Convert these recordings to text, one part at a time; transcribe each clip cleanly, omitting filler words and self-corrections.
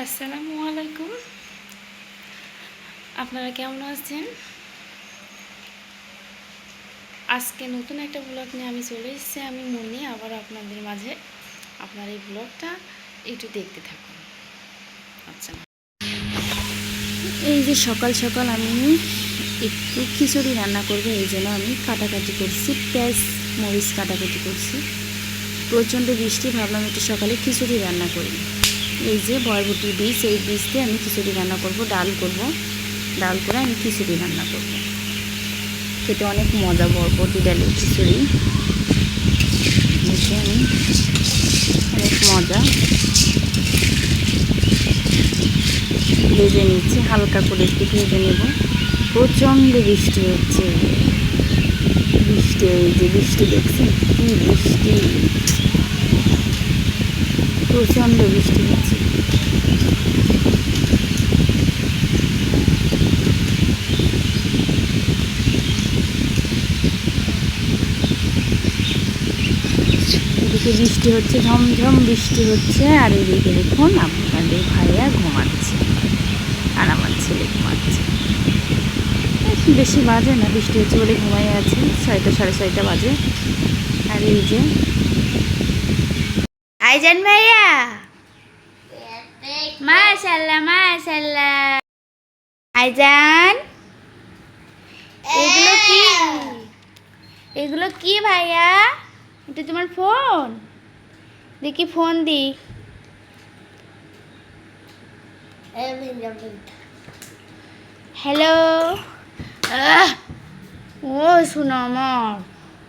আসসালামু আলাইকুম। আপনারা কেমন আছেন? আজকে নতুন একটা ব্লগ নিয়ে আমি চলে এসেছি। আমি মনে আবার আপনাদের মাঝে। আপনার এই ব্লগটা একটু দেখতে থাকুন। আচ্ছা, এই যে সকাল সকাল আমি একটু খিচুড়ি রান্না করব, এই জন্য আমি কাটাকাটি করছি, পেঁয়াজ মরিচ কাটাকাটি করছি। প্রচণ্ড বৃষ্টি, ভাবলাম একটু সকালে খিচুড়ি রান্না করি। এই যে বরবটির বীজ, এই বীজ দিয়ে আমি খিচুড়ি রান্না করব, ডাল করব। ডাল করে আমি খিচুড়ি রান্না করব। খেতে অনেক মজা বরবটি ডালের খিচুড়ি। আমি অনেক মজা। ভেজে নিচ্ছি, হালকা করে একটু ভেজে নেব। প্রচণ্ড বৃষ্টি হচ্ছে। বৃষ্টি, এই যে বৃষ্টি দেখছেন কি বৃষ্টি, প্রচণ্ড বৃষ্টি হচ্ছে। এদিকে বৃষ্টি হচ্ছে, ঝমঝম বৃষ্টি হচ্ছে, আর এদিকে দেখুন আপনাদের ভাইয়া ঘুমাচ্ছে আর আমার ছেলে ঘুমাচ্ছে। বেশি বাজে না, বৃষ্টি হচ্ছে বলে ঘুমাই আছে। 6টা সাড়ে 6টা বাজে। আর এই যে আইজান ভাইয়া, মাশাআল্লাহ মাশাআল্লাহ। আইজান, এগুলো কি? এগুলো কি ভাইয়া? এটা তোমার ফোন? দেখি ফোন দি। হ্যালো। ও শোনো, আমার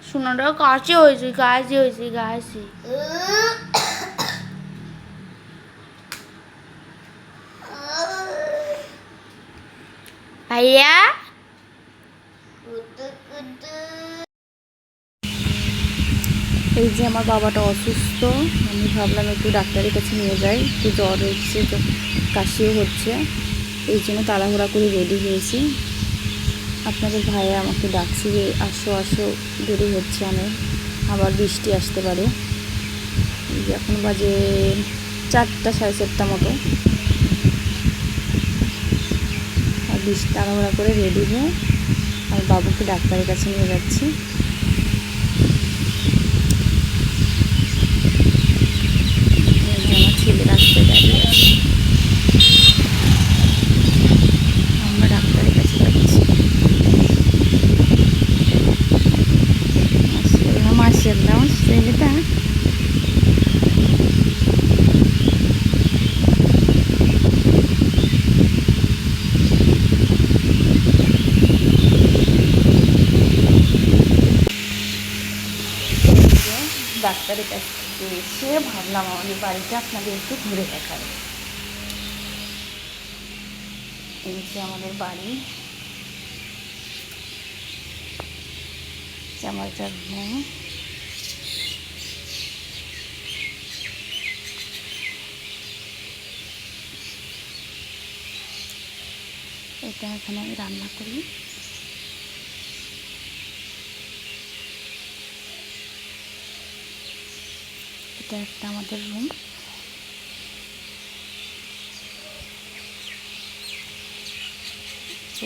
শোনোটা কাছে হয়েছে, কাছে হয়েছে, কাছে। ভাইয়া, এই যে আমার বাবাটা অসুস্থ, আমি ভাবলাম একটু ডাক্তারের কাছে নিয়ে যাই। একটু জ্বর হচ্ছে, কাশিও হচ্ছে, এই জন্য তাড়াহুড়া করে রেডি হয়েছি। আপনাদের ভাইয়া আমাকে ডাকছি যে আসো আসো, দেরি হচ্ছে অনেক, আবার বৃষ্টি আসতে পারে। এখন বাজে 4টা সাড়ে 4টা মতো। আর বৃষ্টি, তাড়াহুড়া করে রেডি হয়ে আর বাবুকে ডাক্তারের কাছে নিয়ে যাচ্ছি। আমার ছেলে রাস্তায় দাঁড়িয়ে আছে, আমরা ডাক্তারের কাছে যাচ্ছি। মাশাআল্লাহ, আমার ছেলেটা ডাক্তারের কাছ থেকে এসে ভাবলাম আমাদের বাড়িতে আপনাদের একটু ঘুরে দেখাবো। এই যে আমাদের বাড়ি, আমার রুম। এটা এখানে আমি রান্না করি। এটা একটা আমাদের রুম।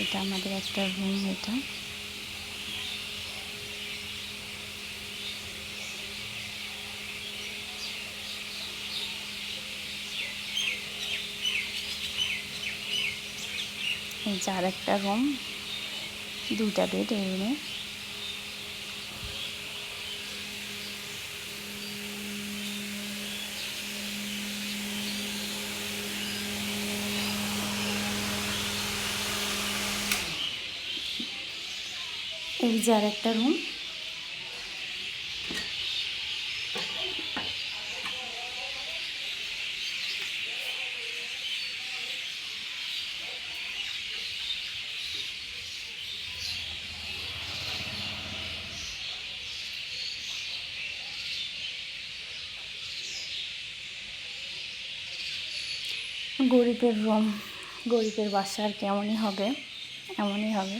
এটা আমাদের একটা রুম। এটা এই যে আর একটা রুম, 2টা বেড এই রুমে। এই যে আর একটা রুম। গরিবের রুম, গরিবের বাসা আর কেমনই হবে, এমনই হবে।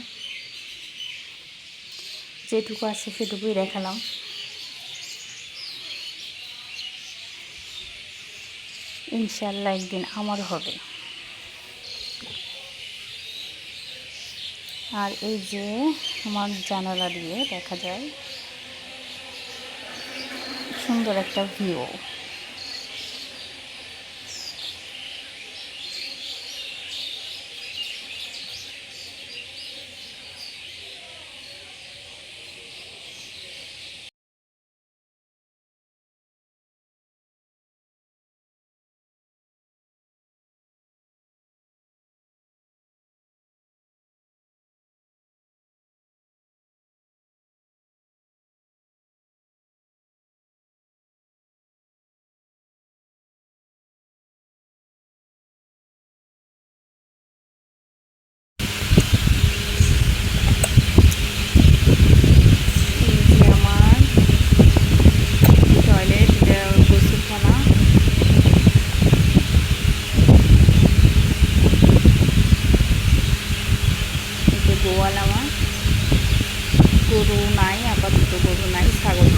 যেটুকু আছে সেটুকুই দেখালাম। ইনশাল্লাহ একদিন আমার হবে। আর এই যে আমার জানালা দিয়ে দেখা যায় সুন্দর একটা ভিউ। এই যে আমার টয়লেট, এটা গোসলখানা। এই যে গোয়াল আমার, গরু নাই আপাতত, গরু নাই, ছাগল